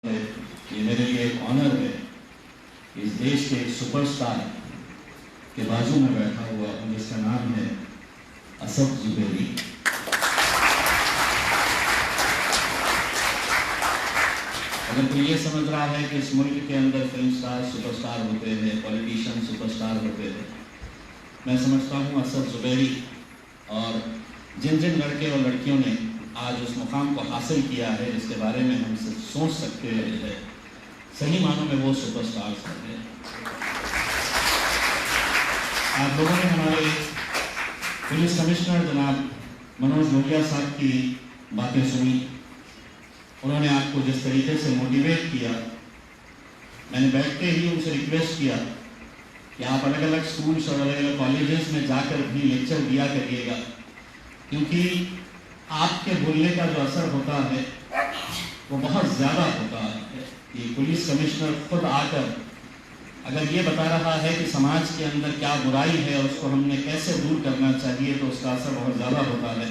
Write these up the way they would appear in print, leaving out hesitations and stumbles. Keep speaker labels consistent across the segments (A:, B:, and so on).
A: یہ میرے لیے ایک آنر ہے کہ اس دیش کے ایک سپر سٹار کے بازو میں بیٹھا ہوا ہوں جس کا نام ہے اسد زبیری۔ اگر کوئی یہ سمجھ رہا ہے کہ اس ملک کے اندر فلم سٹار سپر سٹار ہوتے ہیں، پولیٹیشین سپر سٹار ہوتے ہیں، میں سمجھتا ہوں اسد زبیری اور جن لڑکے اور لڑکیوں نے آج اس مقام کو حاصل کیا ہے جس کے بارے میں ہم سوچ سکتے ہیں، صحیح معنوں میں وہ سپر سٹارز ہیں۔ آپ لوگوں نے ہمارے پولیس کمشنر جناب منوج لوہیا صاحب کی باتیں سنی، انہوں نے آپ کو جس طریقے سے موٹیویٹ کیا، میں نے بیٹھتے ہی ان سے ریکویسٹ کیا کہ آپ الگ الگ اسکولس اور الگ الگ کالجز میں جا کر بھی لیکچر دیا کریے گا، کیونکہ آپ کے بولنے کا جو اثر ہوتا ہے وہ بہت زیادہ ہوتا ہے۔ کہ پولیس کمشنر خود آ کر اگر یہ بتا رہا ہے کہ سماج کے اندر کیا برائی ہے اور اس کو ہم نے کیسے دور کرنا چاہیے تو اس کا اثر بہت زیادہ ہوتا ہے۔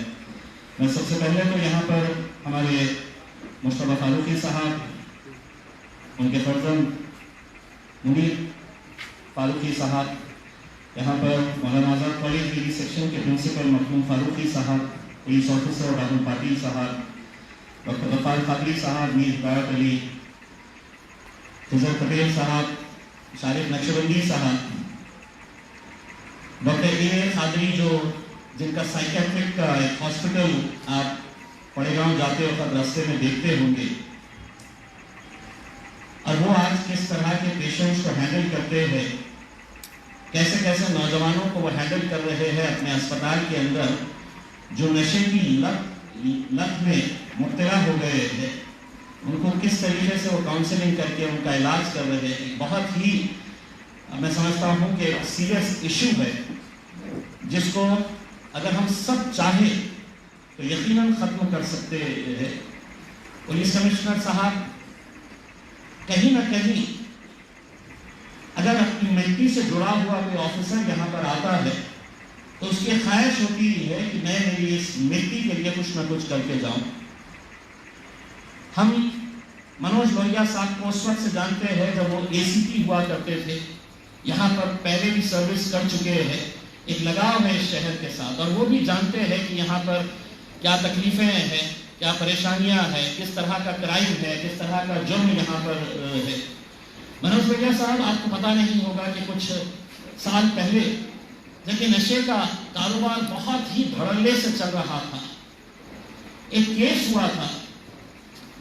A: میں سب سے پہلے تو یہاں پر ہمارے مصطفیٰ فاروقی صاحب، ان کے فرزند منیر فاروقی صاحب، یہاں پر Maulana Azad college D section کے پرنسپل مخدوم فاروقی صاحب، پولیس آفیسر راہل پاٹل صاحب، ڈاکٹر غفار قادری صاحب، میر ہدایت علی، خضر پٹیل صاحب، شارف نقشبندی صاحب، ڈاکٹر اے قادری جن کا سائیکیٹرک کا ایک ہاسپٹل آپ پڑے گاؤں جاتے وقت راستے میں دیکھتے ہوں گے، اور وہ آج کس طرح کے پیشنٹس کو ہینڈل کرتے ہیں، کیسے کیسے نوجوانوں کو وہ ہینڈل کر رہے ہیں اپنے اسپتال کے اندر جو نشے کی لت میں مبتلا ہو گئے ہیں، ان کو کس طریقے سے وہ کاؤنسلنگ کر کے ان کا علاج کر رہے ہیں۔ بہت ہی میں سمجھتا ہوں کہ ایک سیریس ایشو ہے جس کو اگر ہم سب چاہیں تو یقیناً ختم کر سکتے ہیں۔ پولیس کمشنر صاحب کہیں نہ کہیں اگر اپنی ملٹی سے جڑا ہوا کوئی آفیسر یہاں پر آتا ہے تو اس کی خواہش ہوتی ہے کہ میں میری اس ملٹی کے لیے کچھ نہ کچھ کر کے جاؤں۔ ہم منوج لوہیا صاحب کو اس وقت سے جانتے ہیں جب وہ اے سی پی ہوا کرتے تھے، یہاں پر پہلے بھی سروس کر چکے ہیں، ایک لگاؤ ہے اس شہر کے ساتھ، اور وہ بھی جانتے ہیں کہ یہاں پر کیا تکلیفیں ہیں، کیا پریشانیاں ہیں، کس طرح کا کرائم ہے، کس طرح کا جرم یہاں پر ہے۔ منوج لوہیا صاحب، آپ کو پتہ نہیں ہوگا کہ کچھ سال پہلے جب یہ نشے کا کاروبار بہت ہی دھڑلے سے چل رہا تھا، ایک کیس ہوا تھا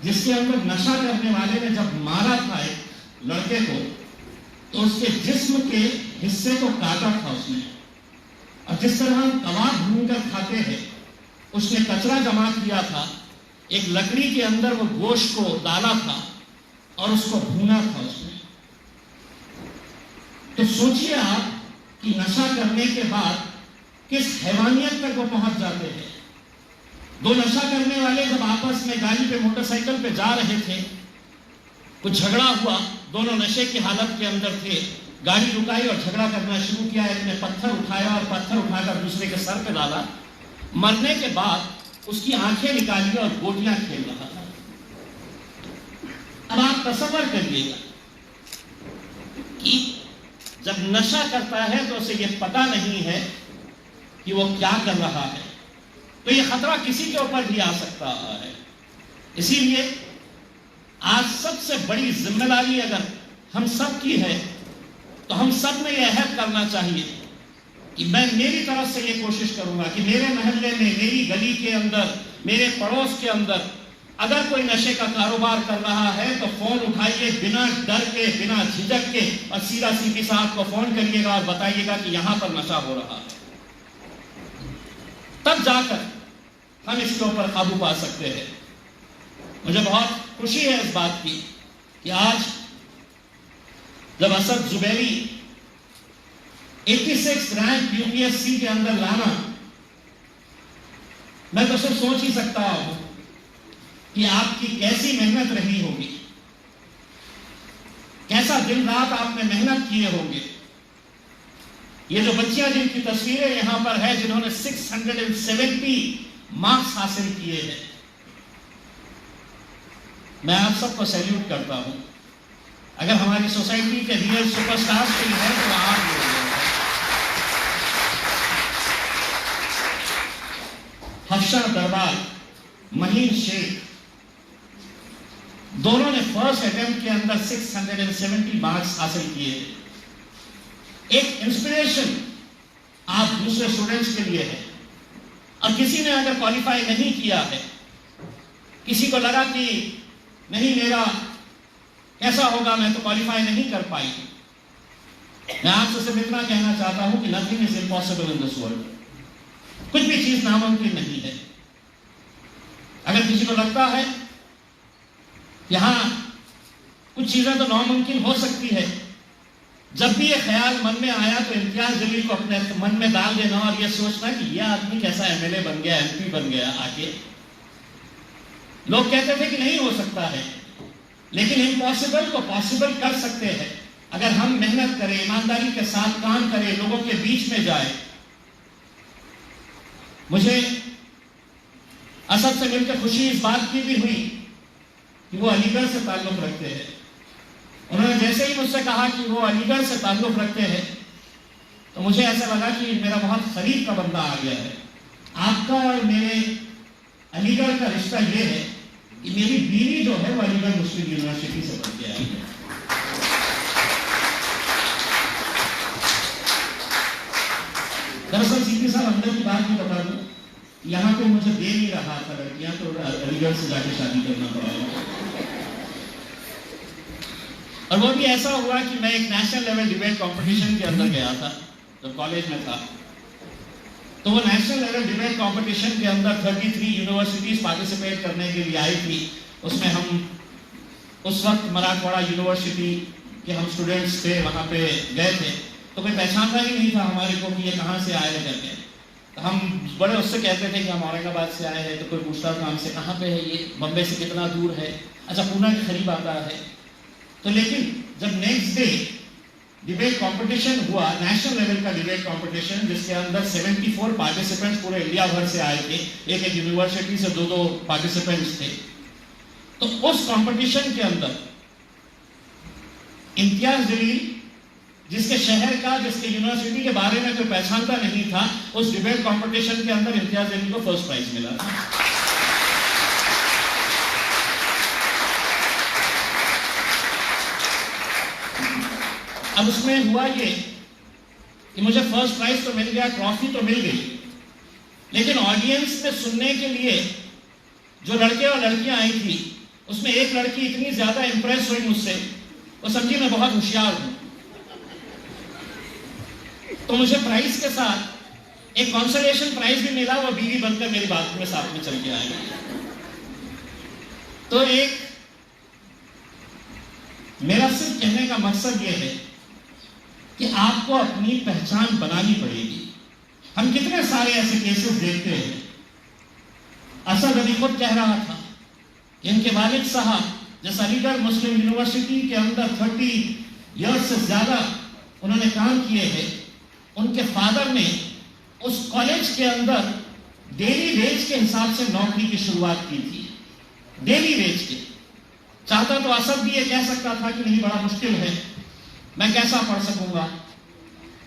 A: جس کے اندر نشہ کرنے والے نے جب مارا تھا ایک لڑکے کو تو اس کے جسم کے حصے کو کاٹا تھا اس نے، اور جس طرح ہم کباب بھون کر کھاتے ہیں اس نے کچرا جمع کیا تھا، ایک لکڑی کے اندر وہ گوشت کو ڈالا تھا اور اس کو بھونا تھا اس نے۔ تو سوچئے آپ کہ نشہ کرنے کے بعد کس حیوانیت تک وہ پہنچ جاتے ہیں۔ دو نشہ کرنے والے جب آپس میں گاڑی پہ موٹر سائیکل پہ جا رہے تھے، کچھ جھگڑا ہوا، دونوں نشے کی حالت کے اندر تھے، گاڑی رکائی اور جھگڑا کرنا شروع کیا، ایک نے پتھر اٹھایا اور پتھر اٹھا کر دوسرے کے سر پہ ڈالا، مرنے کے بعد اس کی آنکھیں نکالی اور گوٹیاں کھیل رہا تھا۔ اب آپ تصور کریے گا کہ جب نشہ کرتا ہے تو اسے یہ پتہ نہیں ہے کہ وہ کیا کر رہا ہے، تو یہ خطرہ کسی کے اوپر بھی آ سکتا ہے۔ اسی لیے آج سب سے بڑی ذمہ داری اگر ہم سب کی ہے تو ہم سب نے یہ عہد کرنا چاہیے کہ میں میری طرف سے یہ کوشش کروں گا کہ میرے محلے میں، میری گلی کے اندر، میرے پڑوس کے اندر اگر کوئی نشے کا کاروبار کر رہا ہے تو فون اٹھائیے، بنا ڈر کے، بنا جھجک کے، اور سیدھا سی پی صاحب کو فون کریے گا اور بتائیے گا کہ یہاں پر نشہ ہو رہا ہے، تب جا کر ہم اس کے اوپر قابو پا سکتے ہیں۔ مجھے بہت خوشی ہے اس بات کی کہ آج جب Asad Zubairi 86 rank U P S C کے اندر لانا، میں تو صرف سوچ ہی سکتا ہوں کہ آپ کی کیسی محنت رہی ہوگی، کیسا دن رات آپ نے محنت کیے ہوں گے۔ یہ جو بچیاں جن کی تصویریں یہاں پر ہے، جنہوں نے 670 مارکس حاصل کیے ہیں، میں آپ سب کو سیلیوٹ کرتا ہوں. اگر ہماری سوسائٹی کے ریئل سپر سٹارز کوئی ہے تو آپ لوگ ہیں. حفصہ دربار، مہین شیخ، دونوں نے فرسٹ اٹیمپٹ کے اندر 670 مارکس حاصل کیے. ایک انسپریشن آپ دوسرے اسٹوڈنٹس کے لیے ہے. اور کسی نے اگر کوالیفائی نہیں کیا ہے، کسی کو لگا کہ نہیں میرا کیسا ہوگا، میں تو کوالیفائی نہیں کر پائی، میں آپ سے صرف اتنا کہنا چاہتا ہوں کہ nothing is impossible in this world. کچھ بھی چیز ناممکن نہیں ہے. اگر کسی کو لگتا ہے یہاں کچھ چیزیں تو ناممکن ہو سکتی ہے، جب بھی یہ خیال من میں آیا تو امتیاز جلیل کو اپنے من میں ڈال دینا اور یہ سوچنا کہ یہ آدمی کیسا ایم ایل اے بن گیا، ایم پی بن گیا. آگے لوگ کہتے تھے کہ نہیں ہو سکتا ہے، لیکن امپاسبل کو پاسبل کر سکتے ہیں اگر ہم محنت کریں، ایمانداری کے ساتھ کام کریں، لوگوں کے بیچ میں جائیں. مجھے اسد سے مل کے خوشی اس بات کی بھی ہوئی کہ وہ علی گڑھ سے تعلق رکھتے ہیں. انہوں نے جیسے ہی مجھ سے کہا کہ وہ علی گڑھ سے تعلق رکھتے ہیں تو مجھے ایسا لگا کہ میرا بہت قریب کا بندہ آ گیا ہے. آپ کا اور میرے علی گڑھ کا رشتہ یہ ہے کہ میری بیوی جو ہے وہ علی گڑھ مسلم یونیورسٹی سے پڑھ کے آئی ہے. دراصل سیدھی صاحب اندر کی بات بھی بتا دوں، یہاں پہ مجھے دے نہیں رہا تھا لڑکیاں، تو علی گڑھ سے جا کے شادی کرنا پڑا. اور وہ بھی ایسا ہوا کہ میں ایک نیشنل لیول ڈیبیٹ کمپٹیشن کے اندر گیا تھا جب کالج میں تھا. تو وہ نیشنل لیول ڈیبیٹ کمپٹیشن کے اندر 33 یونیورسٹیز پارٹیسپیٹ کرنے کے لیے آئی تھی. اس میں ہم اس وقت مراٹھواڑہ یونیورسٹی کے ہم اسٹوڈنٹس تھے، وہاں پہ گئے تھے تو کوئی پہچانتا ہی نہیں تھا ہمارے کو کہ یہ کہاں سے آئے کر کے. ہم بڑے اس سے کہتے تھے کہ ہم اورنگ آباد سے آئے ہیں، تو کوئی پوچھتا تھا ہم سے کہاں پہ ہے یہ، بمبئی سے کتنا دور ہے، اچھا پونا کے قریب آتا ہے. تو لیکن جب نیکسٹ ڈے ڈیبیٹ کمپٹیشن ہوا، نیشنل لیول کا ڈیبیٹ کمپٹیشن جس کے اندر 74 پارٹیسپینٹس پورے انڈیا بھر سے آئے تھے، ایک یونیورسٹی سے 2 پارٹیسپینٹس تھے. تو اس کمپٹیشن کے اندر امتیاز جلیل جس کے شہر کا، جس کے یونیورسٹی کے بارے میں کوئی پہچانتا نہیں تھا، اس ڈیبیٹ کمپٹیشن کے اندر امتیاز جلیل کو فرسٹ پرائز ملا. اب اس میں ہوا یہ کہ مجھے فرسٹ پرائز تو مل گیا، ٹرافی تو مل گئی، لیکن آڈینس میں سننے کے لیے جو لڑکے اور لڑکیاں آئی تھی اس میں ایک لڑکی اتنی زیادہ امپریس ہوئی مجھ سے، وہ سمجھی میں بہت ہوشیار ہوں. تو مجھے پرائز کے ساتھ ایک کانسولیشن پرائز بھی ملا، وہ بیوی بن کر میری بات میں ساتھ میں چل کے آئے. تو ایک میرا صرف کہنے کا مقصد یہ ہے کہ آپ کو اپنی پہچان بنانی پڑے گی. ہم کتنے سارے ایسے کیسز دیکھتے ہیں. اسد علی خود کہہ رہا تھا کہ ان کے والد صاحب جس علی گڑھ مسلم یونیورسٹی کے اندر 30 ایئرز سے زیادہ انہوں نے کام کیے ہیں، ان کے فادر نے اس کالج کے اندر ڈیلی ویج کے حساب سے نوکری کی شروعات کی تھی. ڈیلی ویج کے. چاہتا تو اسد بھی یہ کہہ سکتا تھا کہ نہیں بڑا مشکل ہے، میں کیسا پڑھ سکوں گا،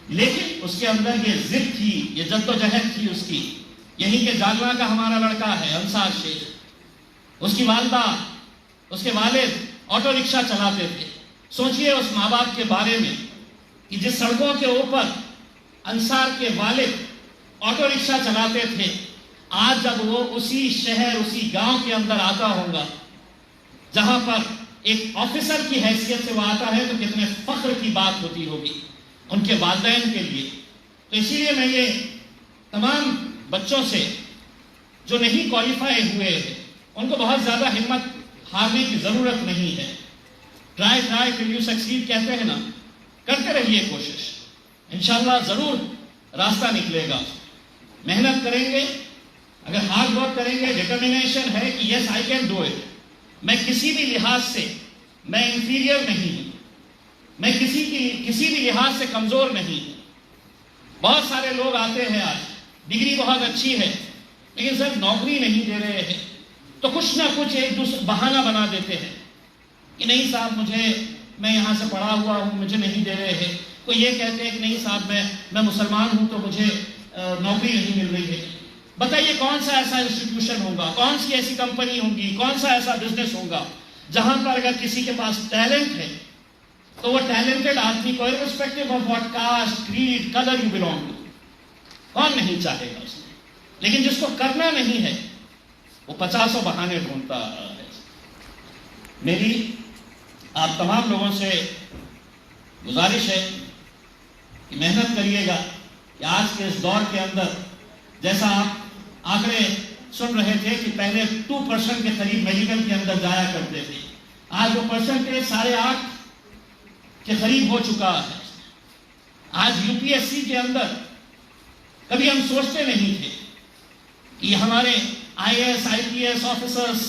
A: لیکن اس کے اندر یہ ضد تھی، یہ جدوجہد تھی اس کی. یہی کہ جالوا کا ہمارا لڑکا ہے انصار شیخ، اس کی والدہ، اس کے والد آٹو رکشہ چلاتے تھے. سوچئے اس ماں باپ کے بارے میں کہ جس سڑکوں کے اوپر انصار کے والد آٹو رکشہ چلاتے تھے، آج جب وہ اسی شہر، اسی گاؤں کے اندر آتا ہوگا جہاں پر ایک آفیسر کی حیثیت سے وہ آتا ہے، تو کتنے فخر کی بات ہوتی ہوگی ان کے والدین کے لیے. تو اسی لیے میں یہ تمام بچوں سے جو نہیں کوالیفائی ہوئے ہیں ان کو بہت زیادہ ہمت ہارنے کی ضرورت نہیں ہے. ٹرائی ٹل یو سکسیڈ کہتے ہیں نا، کرتے رہیے کوشش، انشاءاللہ ضرور راستہ نکلے گا. محنت کریں گے، اگر ہارڈ ورک کریں گے، ڈٹرمنیشن ہے کہ یس آئی کین ڈو اٹ. میں کسی بھی لحاظ سے میں انفیریئر نہیں ہوں، میں کسی بھی لحاظ سے کمزور نہیں ہوں. بہت سارے لوگ آتے ہیں، آج ڈگری بہت اچھی ہے لیکن سر نوکری نہیں دے رہے ہیں، تو کچھ نہ کچھ ایک دوسرے بہانہ بنا دیتے ہیں.
B: کہ نہیں صاحب میں یہاں سے پڑھا ہوا ہوں، مجھے نہیں دے رہے ہیں. کوئی یہ کہتے ہیں کہ نہیں صاحب میں مسلمان ہوں تو مجھے نوکری نہیں مل رہی ہے. بتائیے کون سا ایسا انسٹیٹیوشن ہوگا، کون سی ایسی کمپنی ہوگی، کون سا ایسا بزنس ہوگا جہاں پر اگر کسی کے پاس ٹیلنٹ ہے تو وہ ٹیلنٹڈ آدمی کو irrespective of what caste, creed, color you belong to، کون نہیں چاہے گا اس میں. لیکن جس کو کرنا نہیں ہے وہ 50 بہانے ڈھونڈتا ہے. میری آپ تمام لوگوں سے گزارش ہے کہ محنت کریے گا کہ آج کے اس دور کے اندر جیسا آپ آنکڑے سن رہے تھے کہ پہلے 2% کے قریب میڈیکل کے اندر جایا کرتے تھے، آج وہ پرسنٹیج 8.5 کے قریب ہو چکا ہے. آج UPSC کے اندر کبھی ہم سوچتے نہیں تھے کہ ہمارے IAS IPS آفیسرز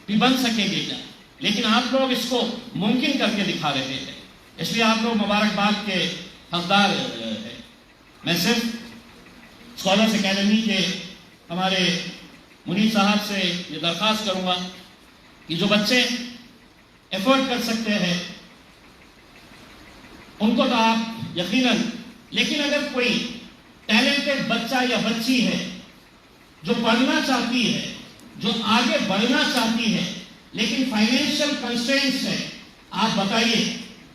B: بھی بن سکیں گے کیا، لیکن آپ لوگ اس کو ممکن کر کے دکھا رہے ہیں، اس لیے آپ لوگ مبارکباد کے حقدار ہیں. میں صرف اسکالرس اکیڈمی کے ہمارے منیر صاحب سے یہ درخواست کروں گا کہ جو بچے ایفورٹ کر سکتے ہیں ان کو تو آپ یقیناً، لیکن اگر کوئی ٹیلنٹڈ بچہ یا بچی ہے جو پڑھنا چاہتی ہے، جو آگے بڑھنا چاہتی ہے لیکن فائنینشیل کنسٹرینٹس ہے، آپ بتائیے،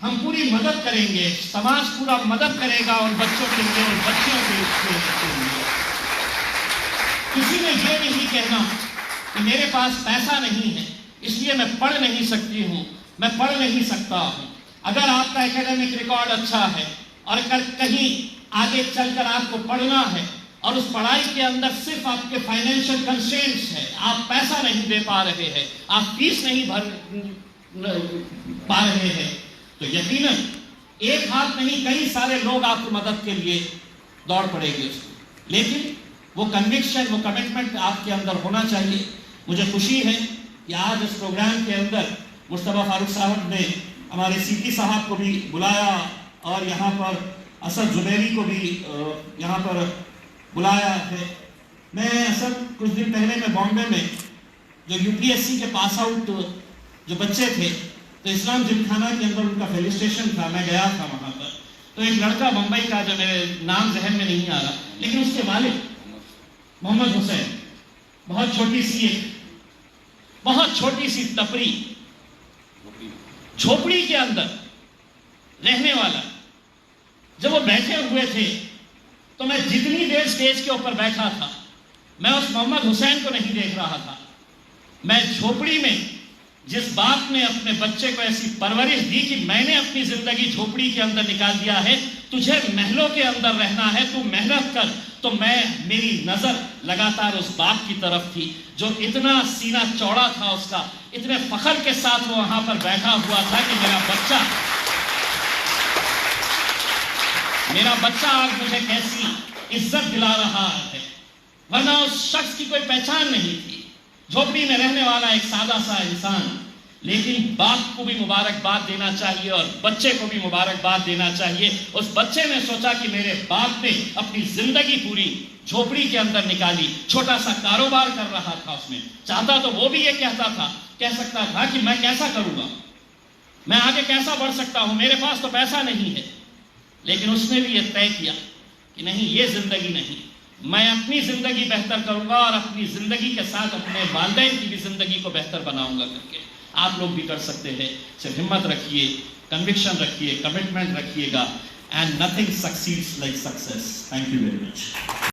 B: ہم پوری مدد کریں گے، سماج پورا مدد کرے گا ان بچوں کے لیے، ان بچیوں کے لیے. کسی نے یہ نہیں کہنا کہ میرے پاس پیسہ نہیں ہے اس لیے میں پڑھ نہیں سکتی ہوں، میں پڑھ نہیں سکتا ہوں. اگر آپ کا ایکیڈمک ریکارڈ اچھا ہے اور کہیں آگے چل کر آپ کو پڑھنا ہے اور اس پڑھائی کے اندر صرف آپ کے فائنینشیل کنسٹرینٹس ہیں، آپ پیسہ نہیں دے پا رہے ہیں، آپ فیس نہیں بھر پا رہے ہیں، تو یقیناً ایک ہاتھ نہیں کئی سارے لوگ آپ کی مدد کے لیے دوڑ پڑے گے. لیکن وہ کنوکشن، وہ کمٹمنٹ آپ کے اندر ہونا چاہیے. مجھے خوشی ہے کہ آج اس پروگرام کے اندر مصطفیٰ فاروق صاحب نے ہمارے CP صاحب کو بھی بلایا اور یہاں پر اسد زبیری کو بھی یہاں پر بلایا ہے. میں اصل کچھ دن پہلے میں بامبے میں جو UPSC کے پاس آؤٹ جو بچے تھے تو اسلام جمخانہ کے اندر ان کا فیلیسٹیشن تھا، میں گیا تھا وہاں پر. تو ایک لڑکا بمبئی کا جو میرے نام ذہن میں نہیں آ رہا لیکن اس کے والد محمد حسین، بہت چھوٹی سی ٹپری جھوپڑی کے اندر رہنے والا، جب وہ بیٹھے ہوئے تھے تو میں جتنی دیر سٹیج کے اوپر بیٹھا تھا میں اس محمد حسین کو نہیں دیکھ رہا تھا. میں جھوپڑی میں جس باپ نے اپنے بچے کو ایسی پرورش دی کہ میں نے اپنی زندگی جھوپڑی کے اندر نکال دیا ہے، تجھے محلوں کے اندر رہنا ہے، تو محنت کر، تو میری نظر لگاتار اس باپ کی طرف تھی جو اتنا سینہ چوڑا تھا اس کا، اتنے فخر کے ساتھ وہ وہاں پر بیٹھا ہوا تھا کہ میرا بچہ آج مجھے کیسی عزت دلا رہا ہے، ورنہ اس شخص کی کوئی پہچان نہیں تھی، جھوپڑی میں رہنے والا ایک سادہ سا انسان. لیکن باپ کو بھی مبارکباد دینا چاہیے اور بچے کو بھی مبارکباد دینا چاہیے. اس بچے نے سوچا کہ میرے باپ نے اپنی زندگی پوری جھوپڑی کے اندر نکالی، چھوٹا سا کاروبار کر رہا تھا، اس میں چاہتا تو وہ بھی یہ کہہ سکتا تھا کہ میں کیسا کروں گا، میں آگے کیسا بڑھ سکتا ہوں، میرے پاس تو پیسہ نہیں ہے. لیکن اس نے بھی یہ طے کیا کہ نہیں، یہ زندگی نہیں، میں اپنی زندگی بہتر کروں گا اور اپنی زندگی کے ساتھ اپنے والدین کی بھی زندگی کو بہتر بناؤں گا کر کے. آپ لوگ بھی کر سکتے ہیں. صرف ہمت رکھیے، کنوکشن رکھیے، کمٹمنٹ رکھیے گا. And nothing succeeds like success. Thank you very much.